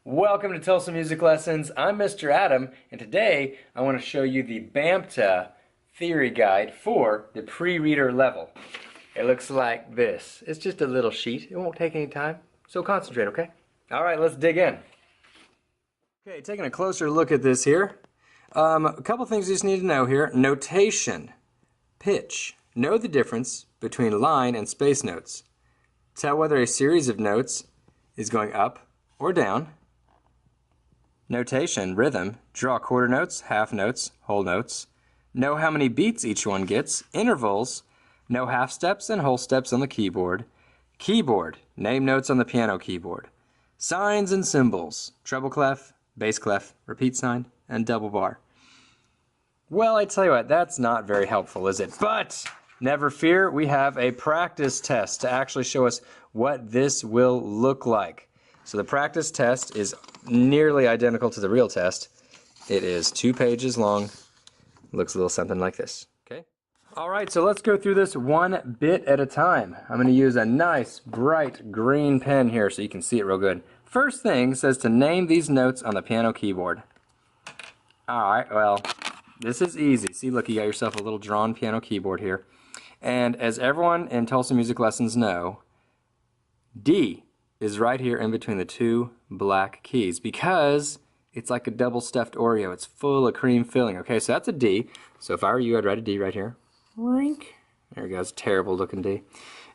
Welcome to Tulsa Music Lessons. I'm Mr. Adam, and today I want to show you the BAMTA theory guide for the pre-reader level. It looks like this. It's just a little sheet. It won't take any time, so concentrate, okay? All right, let's dig in. Okay, taking a closer look at this here. A couple things you just need to know here. Notation, pitch. Know the difference between line and space notes. Tell whether a series of notes is going up or down. Notation, rhythm, draw quarter notes, half notes, whole notes. Know how many beats each one gets. Intervals, know half steps and whole steps on the keyboard. Keyboard, name notes on the piano keyboard. Signs and symbols, treble clef, bass clef, repeat sign, and double bar. Well, I tell you what, that's not very helpful, is it? But never fear, we have a practice test to actually show us what this will look like. So the practice test is nearly identical to the real test. It is 2 pages long. Looks a little something like this. Okay. All right, so let's go through this one bit at a time. I'm going to use a nice bright green pen here so you can see it real good. First thing says to name these notes on the piano keyboard. All right, well, this is easy. See, look, you got yourself a little drawn piano keyboard here. And as everyone in Tulsa Music Lessons know, D is right here in between the 2 black keys because it's like a double stuffed Oreo. It's full of cream filling. Okay, so that's a D. So if I were you, I'd write a D right here. Rink. There we go. It's a terrible looking D.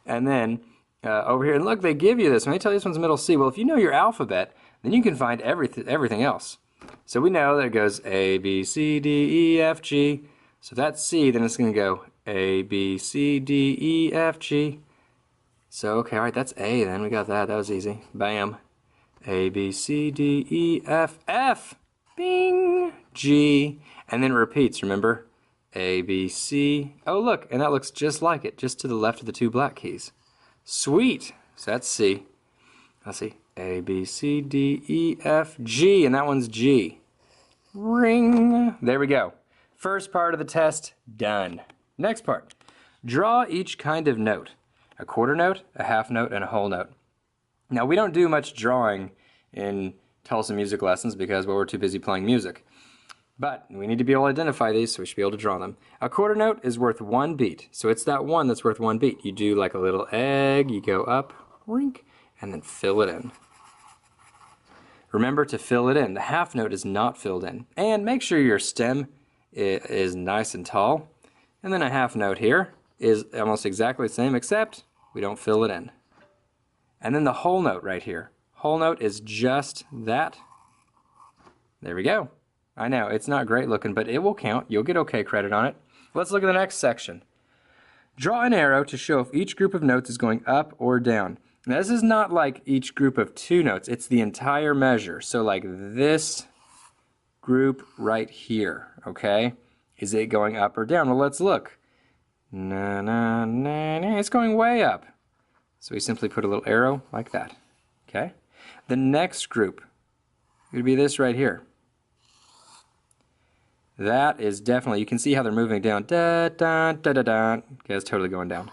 And then over here, and look, they give you this. When they tell you this one's middle C, well, if you know your alphabet, then you can find everything else. So we know that it goes A, B, C, D, E, F, G. So if that's C, then it's going to go A, B, C, D, E, F, G. So, okay, all right, that's A then. We got that. That was easy. Bam. A, B, C, D, E, F, F. Bing. G. And then it repeats, remember? A, B, C. Oh, look, and that looks just like it, just to the left of the 2 black keys. Sweet. So that's C. Let's see. A, B, C, D, E, F, G. And that one's G. Ring. There we go. First part of the test, done. Next part. Draw each kind of note. A quarter note, a half note, and a whole note. Now, we don't do much drawing in Tulsa Music Lessons because, well, we're too busy playing music. But we need to be able to identify these, so we should be able to draw them. A quarter note is worth 1 beat. So it's that one that's worth 1 beat. You do like a little egg, you go up, rink, and then fill it in. Remember to fill it in. The half note is not filled in. And make sure your stem is nice and tall. And then a half note here is almost exactly the same, except we don't fill it in. And then the whole note right here. Whole note is just that. There we go. I know, it's not great looking, but it will count. You'll get okay credit on it. Let's look at the next section. Draw an arrow to show if each group of notes is going up or down. Now, this is not like each group of 2 notes. It's the entire measure. So like this group right here, okay? Is it going up or down? Well, let's look. Na, na, na, na. It's going way up. So we simply put a little arrow like that. Okay? The next group would be this right here. That is definitely, you can see how they're moving down. Da, da, da, da, da. Okay, it's totally going down.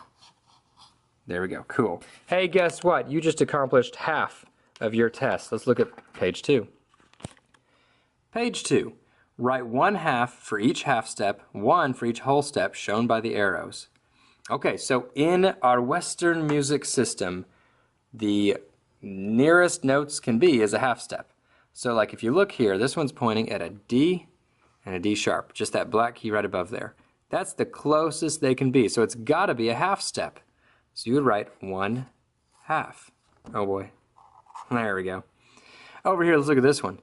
There we go. Cool. Hey, guess what? You just accomplished half of your test. Let's look at page 2. Page 2. Write 1/2 for each half step, 1 for each whole step shown by the arrows. Okay, so in our Western music system, the nearest notes can be is a half step. So like if you look here, this one's pointing at a D and a D sharp, just that black key right above there. That's the closest they can be, so it's got to be a half step. So you would write 1/2. Oh boy, there we go. Over here, let's look at this one.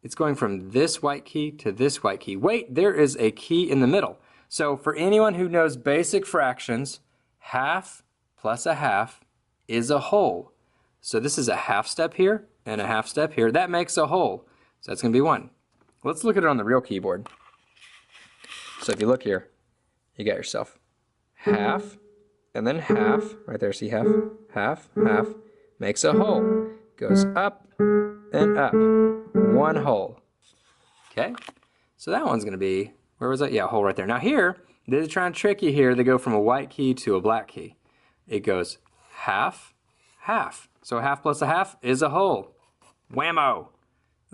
It's going from this white key to this white key. Wait, there is a key in the middle. So for anyone who knows basic fractions, 1/2 plus a 1/2 is a whole. So this is a half step here and a half step here. That makes a whole. So that's going to be 1. Let's look at it on the real keyboard. So if you look here, you got yourself 1/2 and then 1/2. Right there, see 1/2, 1/2, 1/2. Makes a whole. Goes up and up. 1 whole. Okay? So that one's going to be, where was that? Yeah, a hole right there. Now here, they're trying to trick you here. They go from a white key to a black key. It goes 1/2, 1/2. So 1/2 plus a 1/2 is a whole. Whammo!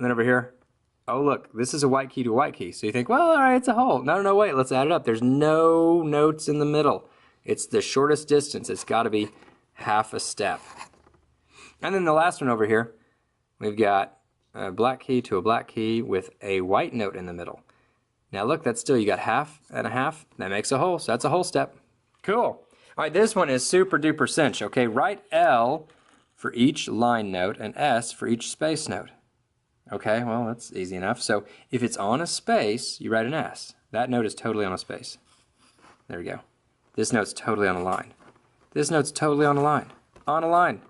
And then over here, oh look, this is a white key to a white key. So you think, well, all right, it's a whole. No, no, no, wait, let's add it up. There's no notes in the middle. It's the shortest distance. It's got to be half a step. And then the last one over here, we've got a black key to a black key with a white note in the middle. Now look, that's still, you got half and a half. That makes a whole, so that's a whole step. Cool. All right, this one is super duper cinch, okay? Write L for each line note and S for each space note. Okay, well, that's easy enough. So if it's on a space, you write an S. That note is totally on a space. There we go. This note's totally on a line. This note's totally on a line. On a line.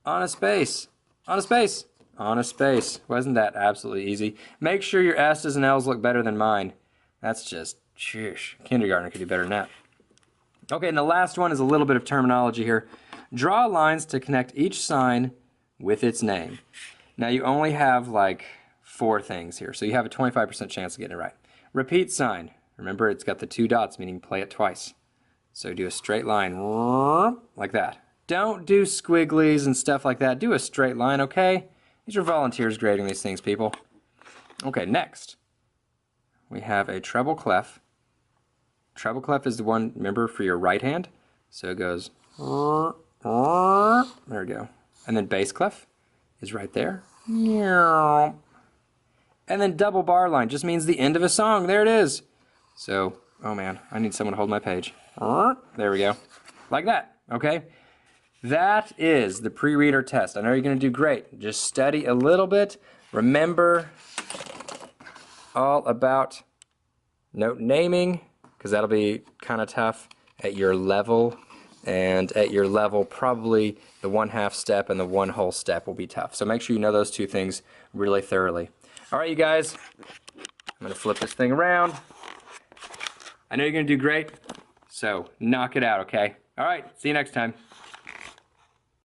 On a space. On a space. On a space. Wasn't that absolutely easy? Make sure your S's and L's look better than mine. That's just, shush. Kindergartner could do better than that. Okay, and the last one is a little bit of terminology here. Draw lines to connect each sign with its name. Now you only have like 4 things here, so you have a 25% chance of getting it right. Repeat sign. Remember, it's got the 2 dots, meaning play it twice. So do a straight line like that. Don't do squigglies and stuff like that. Do a straight line, okay? These are volunteers grading these things, people. Okay, next. We have a treble clef. Treble clef is the one, remember, for your right hand. So it goes, there we go. And then bass clef is right there. And then double bar line just means the end of a song. There it is. So, oh man, I need someone to hold my page. There we go. Like that, okay? That is the pre-reader test. I know you're going to do great. Just study a little bit. Remember all about note naming, because that'll be kind of tough at your level. And at your level, probably the 1/2 step and the 1 whole step will be tough. So make sure you know those 2 things really thoroughly. All right, you guys, I'm going to flip this thing around. I know you're going to do great, so knock it out, okay? All right, see you next time.